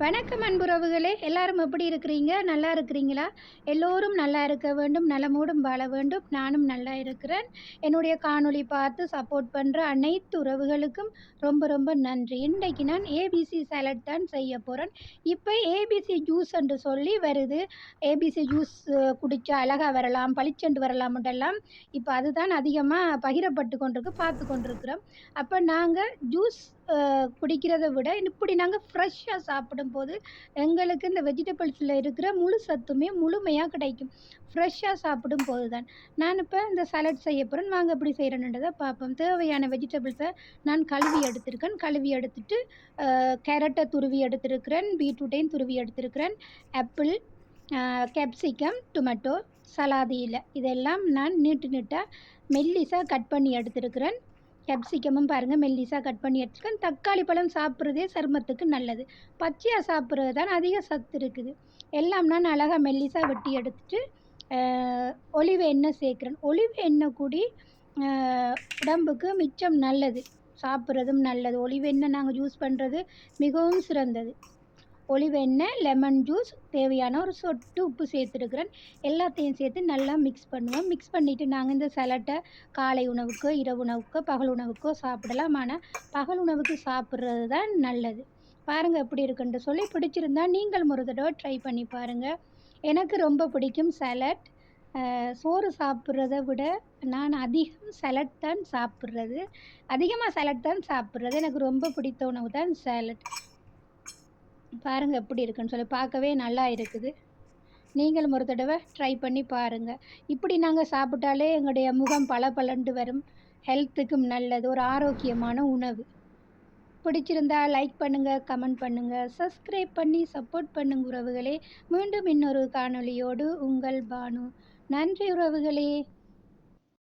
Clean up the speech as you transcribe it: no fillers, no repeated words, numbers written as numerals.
வணக்கம் அன்புறவுகளே! எல்லாரும் எப்படி இருக்கிறீங்க? நல்லா இருக்கிறீங்களா? எல்லோரும் நல்லா இருக்க வேண்டும், நலமோடும் வாழ வேண்டும். நானும் நல்லா இருக்கிறேன். என்னுடைய காணொளி பார்த்து சப்போர்ட் பண்ற அனைத்து உறவுகளுக்கும் ரொம்ப ரொம்ப நன்றி. இன்றைக்கு நான் ஏபிசி சாலட் தான் செய்ய போறேன். இப்ப ஏபிசி ஜூஸ் என்று சொல்லி வருது. ஏபிசி ஜூஸ் குடிச்சா அழகா வரலாம், பளிச்சென்று வரலாம்ன்றெல்லாம் இப்ப அதுதான் அதிகமா பகிரப்பட்டு கொண்டிருக்கு, பார்த்து கொண்டிருக்கிறோம். அப்ப நாங்க ஜூஸ் குடிக்கிறத விட இப்படி நாங்கள் ஃப்ரெஷ்ஷாக சாப்பிடும்போது எங்களுக்கு இந்த வெஜிடபிள்ஸில் இருக்கிற முழு சத்துமே முழுமையாக கிடைக்கும். ஃப்ரெஷ்ஷாக சாப்பிடும்போது தான் நான் இப்போ இந்த சாலட் செய்ய போகிறேன். வாங்க எப்படி செய்கிறேன்றதை பார்ப்போம். தேவையான வெஜிடபிள்ஸை நான் கழுவி எடுத்திருக்கேன். கழுவி எடுத்துட்டு கேரட்டை துருவி எடுத்திருக்கிறேன், பீட்ரூட்டையும் துருவி எடுத்திருக்கிறேன், ஆப்பிள், கேப்சிகம், டொமேட்டோ, சலாதியில் இதெல்லாம் நான் நீட்டாக மெல்லிசாக கட் பண்ணி எடுத்திருக்கிறேன். கேப்சிகமும் பாருங்கள் மெல்லிசாக கட் பண்ணி எடுத்துருக்கேன். தக்காளி பழம் சாப்பிட்றதே சருமத்துக்கு நல்லது. பச்சையாக சாப்பிட்றது தான் அதிக சத்து இருக்குது. எல்லாம் நான் அழகாக மெல்லிசாக வெட்டி எடுத்துட்டு ஒலிவ் எண்ணெய் சேர்க்குறேன். ஒலிவ் எண்ணெய் கூடி உடம்புக்கு மிச்சம் நல்லது, சாப்பிட்றதும் நல்லது. ஒலிவ் எண்ணெய் நாங்கள் யூஸ் பண்ணுறது மிகவும் சிறந்தது. ஒலிவ் எண்ணெய், லெமன் ஜூஸ், தேவையான ஒரு சொட்டு உப்பு சேர்த்துருக்குறேன். எல்லாத்தையும் சேர்த்து நல்லா மிக்ஸ் பண்ணுவோம். மிக்ஸ் பண்ணிவிட்டு நாங்கள் இந்த சலட்டை காலை உணவுக்கோ, இரவு உணவுக்கோ, பகல் உணவுக்கோ சாப்பிடலாம். ஆனால் பகல் உணவுக்கு சாப்பிட்றது தான் நல்லது. பாருங்கள் எப்படி இருக்குன்ட்டு சொல்லி பிடிச்சிருந்தா நீங்கள் ஒரு தடவை ட்ரை பண்ணி பாருங்கள். எனக்கு ரொம்ப பிடிக்கும் சாலட். சோறு சாப்பிட்றத விட நான் அதிகம் சாலட் தான் சாப்பிட்றது. அதிகமாக சாலட் தான் சாப்பிட்றது. எனக்கு ரொம்ப பிடித்த உணவு தான் சாலட். பாருங்கள் எப்படி இருக்குன்னு சொல்லி பார்க்கவே நல்லா இருக்குது. நீங்களும் ஒரு தடவை ட்ரை பண்ணி பாருங்கள். இப்படி நாங்கள் சாப்பிட்டாலே எங்களுடைய முகம் பளபளன்னு வரும். ஹெல்த்துக்கும் நல்லது, ஒரு ஆரோக்கியமான உணவு. பிடிச்சிருந்தா லைக் பண்ணுங்கள், கமெண்ட் பண்ணுங்கள், சப்ஸ்கிரைப் பண்ணி சப்போர்ட் பண்ணுங்க உறவுகளே. மீண்டும் இன்னொரு காணொளியோடு உங்கள் பானு. நன்றி உறவுகளே.